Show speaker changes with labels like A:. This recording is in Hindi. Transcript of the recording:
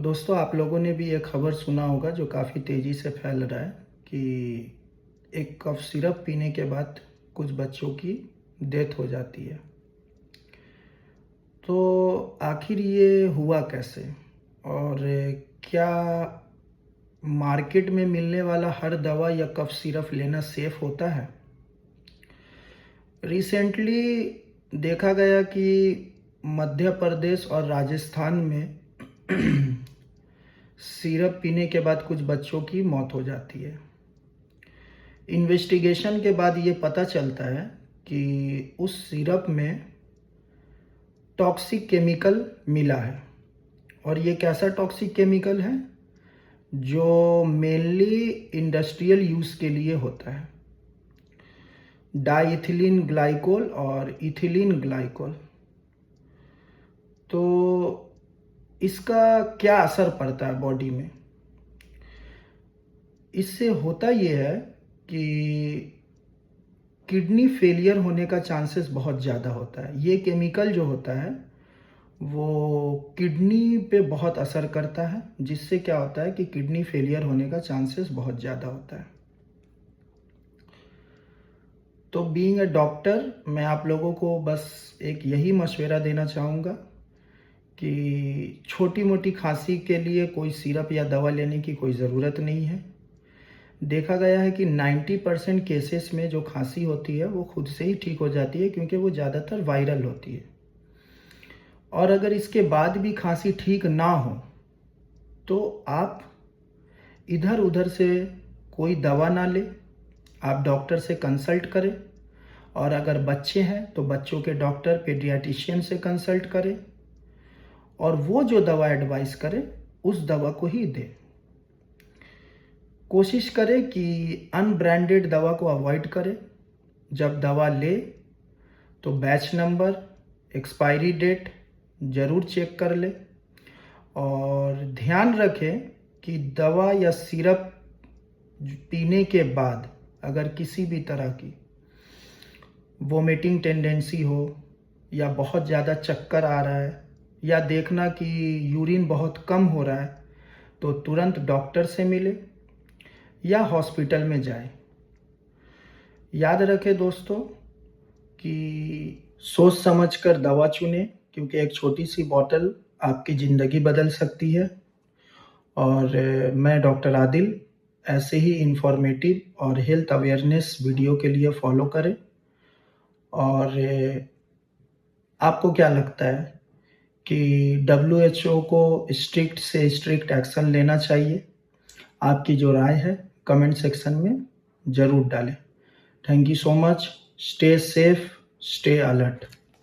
A: दोस्तों, आप लोगों ने भी ये खबर सुना होगा जो काफ़ी तेज़ी से फैल रहा है कि एक कप सिरप पीने के बाद कुछ बच्चों की डेथ हो जाती है। तो आखिर ये हुआ कैसे? और क्या मार्केट में मिलने वाला हर दवा या कफ सिरप लेना सेफ होता है? रिसेंटली देखा गया कि मध्य प्रदेश और राजस्थान में सिरप पीने के बाद कुछ बच्चों की मौत हो जाती है। इन्वेस्टिगेशन के बाद ये पता चलता है कि उस सिरप में टॉक्सिक केमिकल मिला है। और ये कैसा टॉक्सिक केमिकल है जो मेनली इंडस्ट्रियल यूज़ के लिए होता है। डाइथिलीन ग्लाइकोल और इथिलीन ग्लाइकोल। तो इसका क्या असर पड़ता है बॉडी में? इससे होता ये है कि किडनी फेलियर होने का चांसेस बहुत ज़्यादा होता है। ये केमिकल जो होता है वो किडनी पे बहुत असर करता है, जिससे क्या होता है कि किडनी फेलियर होने का चांसेस बहुत ज़्यादा होता है। तो बीइंग अ डॉक्टर, मैं आप लोगों को बस एक यही मशवरा देना चाहूँगा कि छोटी मोटी खांसी के लिए कोई सिरप या दवा लेने की कोई ज़रूरत नहीं है। देखा गया है कि 90% केसेस में जो खांसी होती है वो खुद से ही ठीक हो जाती है, क्योंकि वो ज़्यादातर वायरल होती है। और अगर इसके बाद भी खांसी ठीक ना हो तो आप इधर उधर से कोई दवा ना लें, आप डॉक्टर से कंसल्ट करें। और अगर बच्चे हैं तो बच्चों के डॉक्टर पेडियाट्रिशियन से कंसल्ट करें और वो जो दवा एडवाइस करे उस दवा को ही दें। कोशिश करें कि अनब्रांडेड दवा को अवॉइड करें। जब दवा ले तो बैच नंबर, एक्सपायरी डेट ज़रूर चेक कर ले। और ध्यान रखें कि दवा या सिरप पीने के बाद अगर किसी भी तरह की वोमिटिंग टेंडेंसी हो या बहुत ज़्यादा चक्कर आ रहा है या देखना कि यूरिन बहुत कम हो रहा है, तो तुरंत डॉक्टर से मिले या हॉस्पिटल में जाए। याद रखें दोस्तों कि सोच समझकर दवा चुनें, क्योंकि एक छोटी सी बोतल आपकी ज़िंदगी बदल सकती है। और मैं डॉक्टर आदिल ऐसे ही इंफॉर्मेटिव और हेल्थ अवेयरनेस वीडियो के लिए फॉलो करें। और आपको क्या लगता है कि WHO को स्ट्रिक्ट से स्ट्रिक्ट एक्शन लेना चाहिए? आपकी जो राय है कमेंट सेक्शन में ज़रूर डालें। Thank you so much. Stay safe, stay alert.